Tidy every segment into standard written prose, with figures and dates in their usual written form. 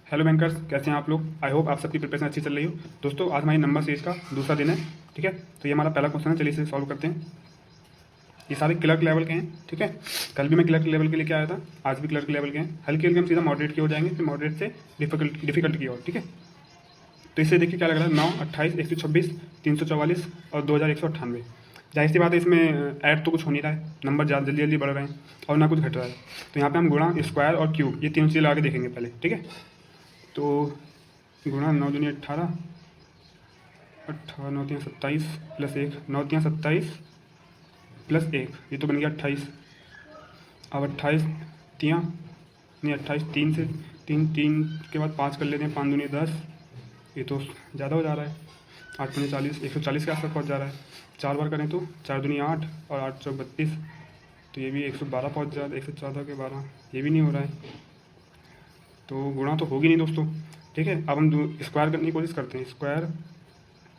Hello bankers, कैसे हैं आप लोग। आई होप आप सबकी प्रिपरेशन अच्छी चल रही हो। दोस्तों, आज हमारी नंबर सीरीज का दूसरा दिन है। ठीक है, तो ये हमारा पहला क्वेश्चन है। चलिए इसे सॉल्व करते हैं। ये सारे क्लर्क लेवल के हैं। ठीक है, कल भी मैं क्लर्क लेवल के लेके आया था, आज भी क्लर्क लेवल के हैं। हल्के हल्के हम सीधा मॉडरेट की ओर जाएंगे, फिर मॉडरेट से डिफिकल्ट की ओर। ठीक है, तो इससे देखिए क्या लग रहा है। 9, 28, 126, 344 और 2198। जाहिर सी बात है, इसमें ऐड तो कुछ हो नहीं रहा है, नंबर ज़्यादा जल्दी जल्दी बढ़ रहे हैं और ना कुछ घट रहा है। तो यहाँ पे हम गुणा, स्क्वायर और क्यूब, ये तीनों चीज़ें लगा के देखेंगे पहले। ठीक है, तो गुणा 9 दूनी 18, 18 9 3 27 प्लस 1, 9 3 27 प्लस 1, ये तो बन गया 28। अब 28 तियाँ नहीं, 28 3 से 3 3 के बाद 5 कर लेते हैं। 5 दूनी 10, ये तो ज़्यादा हो जा रहा है। 8 दूनी 40, 140 के आसपास पहुँच जा रहा है। 4 बार करें तो 4 दूनी 8 और 8 चौक 32, तो ये भी 112 पहुँच जा रहा है। 114 के 12, ये भी नहीं हो रहा है, तो गुणा तो होगी नहीं दोस्तों। ठीक है, अब हम स्क्वायर करने की कोशिश करते हैं। स्क्वायर,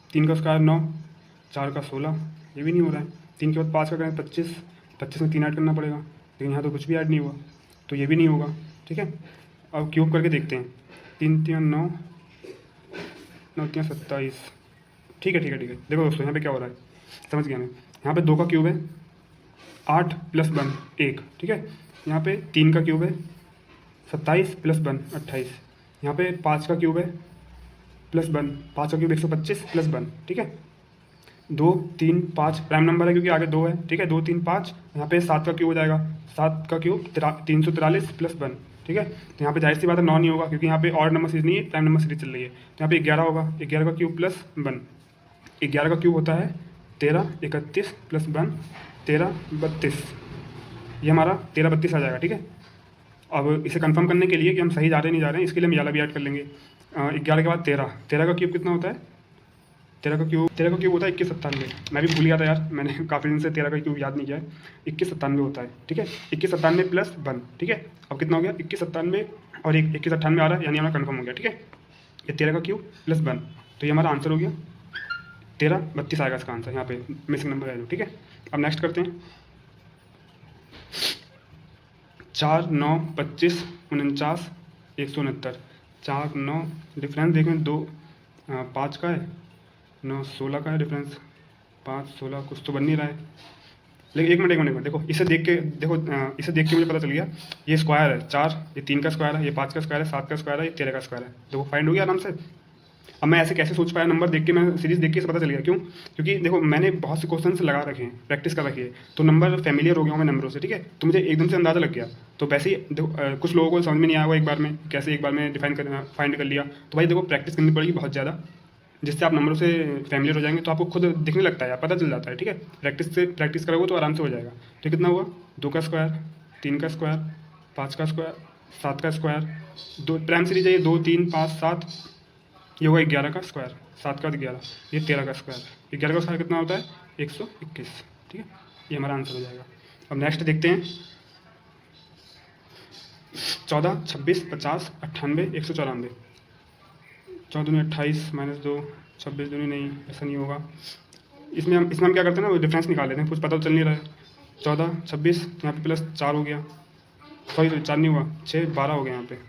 3 का स्क्वायर 9, 4 का 16, ये भी नहीं हो रहा है। 3 के बाद 5 का करें 25, 25 में 3 ऐड करना पड़ेगा, लेकिन यहाँ तो कुछ भी ऐड नहीं हुआ, तो ये भी नहीं होगा। ठीक है, अब क्यूब करके देखते हैं। 3 3 9, 9 3 27। ठीक है ठीक है ठीक है, देखो दोस्तों यहाँ पे क्या हो रहा है, समझ गया मैं। यहाँ पे 2 का क्यूब है 8 प्लस 1 1। ठीक है, यहाँ पे 3 का क्यूब है 27 प्लस 1 28। यहाँ पे 5 का क्यूब है प्लस 1, 5 का क्यूब 125 प्लस 1। ठीक है, 2 3 5 प्राइम नंबर है क्योंकि आगे 2 है। ठीक है, 2 3 5, यहाँ पे 7 का क्यूब हो जाएगा। 7 का क्यूब 343 प्लस 1। ठीक है, तो यहाँ पे जाहिर सी बात है 9 नहीं होगा, क्योंकि यहाँ पे और नंबर सीरीज नहीं है, प्राइम नंबर सीरीज चल रही है। तो यहाँ पे 11 होगा। 11 का क्यूब प्लस 1, 11 का क्यूब होता है 13, 31 प्लस 1 13 32, ये हमारा 13 32 आ जाएगा। ठीक है, अब इसे कंफर्म करने के लिए कि हम सही जा रहे हैं नहीं जा रहे हैं, इसके लिए हम याला भी ऐड कर लेंगे। 11 के बाद 13, 13 का क्यूब कितना होता है। 13 का क्यूब होता है 2197। मैं भी भूल गया था यार, मैंने काफ़ी दिन से 13 का क्यूब याद नहीं किया है। 2197 होता है। ठीक है, 2197 प्लस 1। ठीक है, अब कितना हो गया 2197 और 2198 आ रहा है, यानी हमारा कन्फर्म हो गया। ठीक है, ये 13 का क्यूब प्लस 1, तो ये हमारा आंसर हो गया 13 32 आएगा इसका आंसर। यहाँ पे मिसिंग नंबर है जो। ठीक है, अब नेक्स्ट करते हैं। 4 9 25 49 169। 4 9 डिफरेंस देखें, 2 5 का है, 9 16 का है डिफरेंस। 5 16 कुछ तो बन नहीं रहा है। लेकिन एक मिनट देखो, इसे देख के देखो, इसे देख के मुझे पता चल गया। ये स्क्वायर है 4, ये 3 का स्क्वायर है, ये 5 का स्क्वायर है, 7 का स्क्वायर है, ये 13 का स्क्वायर है। देखो फाइंड हो गया आराम से। अब मैं ऐसे कैसे सोच पाया, नंबर देख के, मैं सीरीज देख के इसे पता चल गया। क्यों? क्योंकि देखो मैंने बहुत से क्वेश्चन लगा रखे हैं, प्रैक्टिस कर रखी है, तो नंबर फैमिलियर हो गया हूँ मैं नंबरों से। ठीक है, तो मुझे एकदम से अंदाजा लग गया। तो वैसे ही देखो, कुछ लोगों को समझ में नहीं आया एक बार में, कैसे एक बार में डिफाइन कर फाइंड कर लिया। तो भाई देखो, प्रैक्टिस करनी पड़ेगी बहुत ज़्यादा, जिससे आप नंबरों से फैमिलियर हो जाएंगे, तो आपको खुद दिखने लगता है, पता चल जाता है। ठीक है, प्रैक्टिस करोगे तो आराम से हो जाएगा। तो कितना हुआ, 2 का स्क्वायर, 3 का स्क्वायर, 5 का स्क्वायर, 7 का स्क्वायर, 2 प्राइम सीरीज है ये, 2 3 5 7, ये होगा 11 का स्क्वायर, 7 का 11, ये 13 का स्क्वायर। 11 का स्क्वायर कितना होता है 121। ठीक है, ये हमारा आंसर हो जाएगा। अब नेक्स्ट देखते हैं। 14 26 50 98 194। 14 दूनी 28 -2, 26 दूनी नहीं, ऐसा नहीं होगा। इसमें हम क्या करते हैं ना, वो डिफरेंस निकाल लेते हैं, कुछ पता तो चल नहीं रहा है। 14 26, यहाँ पे प्लस 4 हो गया, सॉरी 4 नहीं हुआ, 6 12 हो गया यहाँ पे।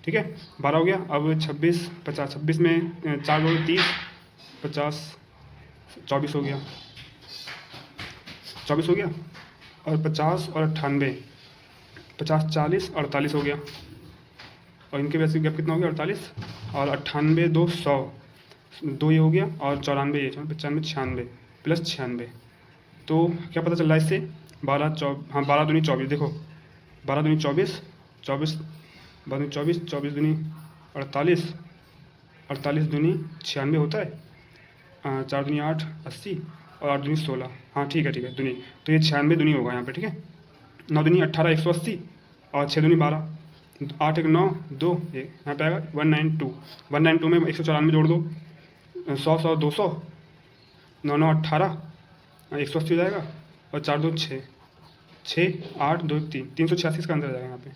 ठीक है, 12 हो गया। अब 26 50, 26 में 4 जोड़ो 30, 50 24 हो गया, 24 हो गया। और 50 और 98, 50 40 48 हो गया। और इनके वैसे गैप कितना हो गया 48, और 98 2 100, 2 ये हो गया, और 94 ये 95 96 प्लस 96। तो क्या पता चल रहा है इससे, 12 दूनी 24। देखो 12 दूनी 24, 24 12 दूनी 24, 24 दूनी 48, 48 दूनी 96 होता है। 4 दूनी 8 80, और 8 दूनी 16। हाँ ठीक है दूनी, तो ये 96 दूनी होगा यहाँ पे। ठीक है, 9 दूनी 18 180, और 6 दूनी 12, 8 1 9 2, ये यहाँ पे आएगा 192। 192 में 194 जोड़ दो, 100 100 200, 9 9 18, 180 हो जाएगा, और 4 2 6, 6 8 2 3, 386 का आंसर आ जाएगा यहाँ पे।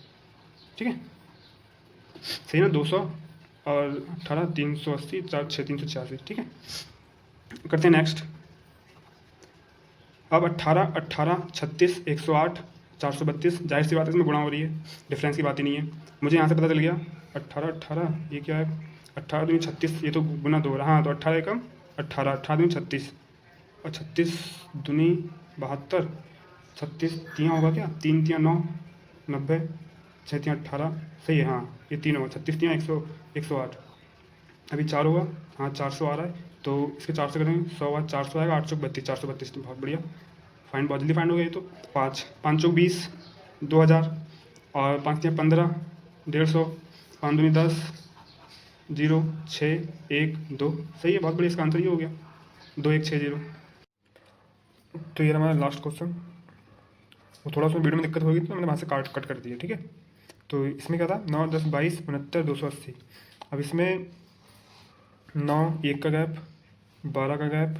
ठीक है, सही ना, 200 और 18 380, 4 6 386। ठीक है, करते हैं नेक्स्ट। अब 18 18 36 108 432, जाहिर सी बात है इसमें गुणा हो रही है, डिफरेंस की बात ही नहीं है। मुझे यहाँ से पता चल गया 18 18 ये क्या है, 18 दूनी 36, ये तो गुना 2 रहा। हाँ तो 18 एकम 18, 18 दूनी 36 और 36 दूनी 72, 36 तियाँ होगा क्या, 3 तियाँ 9, 90, 6 तियाँ 18, सही है। हाँ ये 3 होगा, 36 तियाँ 108। अभी 4 होगा, हाँ 400 आ रहा है, तो इसके 400 करेंगे 100 बाद 400 आएगा, 832, 432, तो बहुत बढ़िया, फाइंड बहुत जल्दी फाइंड हो गया ये तो। 5 5 चौक 20, 2000 और 5 तियाँ 15, 150, 5 दूनी 10, 0 6 1 2, सही है, बहुत बढ़िया, इसका आंसर ये हो गया 2160। तो ये हमारा लास्ट क्वेश्चन, वो थोड़ा सा वीडियो में दिक्कत होगी तो मैंने वहाँ से कट कर दिया, ठीक है। तो इसमें क्या था, 9 10 22 69 280। अब इसमें 9 1 का गैप, 12 का गैप,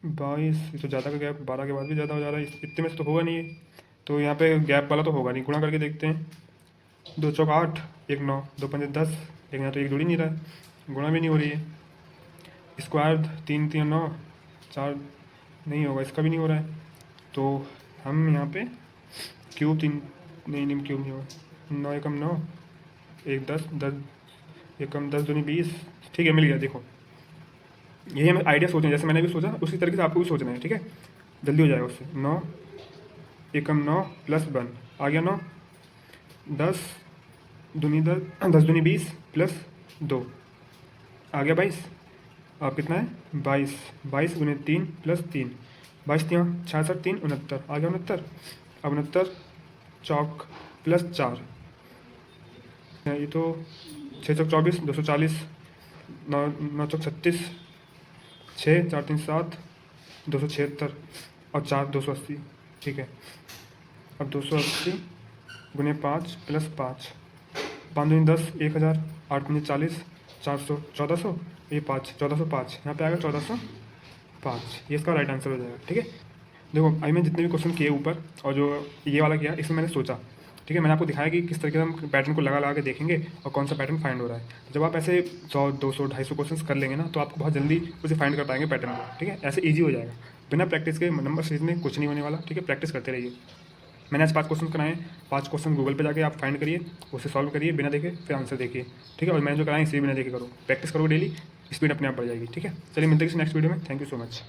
22, ये तो ज़्यादा का गैप, 12 के बाद भी ज़्यादा हो जा रहा है, इतने में से तो होगा नहीं ये, तो यहाँ पे गैप वाला तो होगा नहीं, गुणा करके देखते हैं। 2 चौक 8, 1 9, 2 पंजे 10, लेकिन यहाँ तो एक जुड़ ही नहीं रहा है, गुणा भी नहीं हो रही है। स्क्वायर 3 3 9, 4 नहीं होगा, इसका भी नहीं हो रहा है, तो हम यहाँ पे क्यूब 3, नहीं क्यूब नहीं होगा, 9 एकम 9, 1 10 10 एकम 10 दूनी 20, ठीक है मिल गया। देखो यही हमें आइडिया सोचना है, जैसे मैंने भी सोचा उसी तरीके से आपको भी सोचना है, ठीक है, जल्दी हो जाएगा उससे। 9 एकम 9 प्लस 1 आ गया 9, 10 दूनी 10, 10 दूनी 20 प्लस 2 आ गया 22। अब कितना है 22, 22 गुने 3 प्लस 3, 22 तियाँ 66, 3 69 आ गया 69। अब 69 चौक प्लस 4, ये तो 6 चौक 24, 240, 9 9 चौक 36, 6 4 3 7, 276 और 4 280, ठीक है। अब 280 गुने 5 प्लस 5, 5 दूनी 10, 1000, 8 पंजे 40, 400, 1400, ये 5 1405, यहाँ पे आएगा 1405, ये इसका राइट आंसर हो जाएगा, ठीक है। देखो अभी मैं जितने भी क्वेश्चन किए ऊपर और जो ये वाला किया, इसमें मैंने सोचा, ठीक है, मैंने आपको दिखाया कि किस तरीके से हम पैटर्न को लगा लगा के देखेंगे और कौन सा पैटर्न फाइंड हो रहा है। जब आप ऐसे 100 200 250 क्वेश्चन कर लेंगे ना, तो आपको बहुत जल्दी उसे फाइंड कर पाएंगे पैटर्न को, ठीक है, ऐसे ईजी हो जाएगा। बिना प्रैक्टिस के नंबर सीरीज में कुछ नहीं होने वाला, ठीक है, प्रैक्टिस करते रहिए। मैंने आज 5 क्वेश्चन कराए, 5 क्वेश्चन गूगल पे जाके आप फाइंड करिए, उसे सॉल्व करिए बिना देखे, फिर आंसर देखिए, ठीक है। और मैंने जो कराए इसे बिना देखे करो, प्रैक्टिस करो डेली, स्पीड अपने आप बढ़ जाएगी, ठीक है। चलिए मिलते हैं किसी नेक्स्ट वीडियो में, थैंक यू सो मच।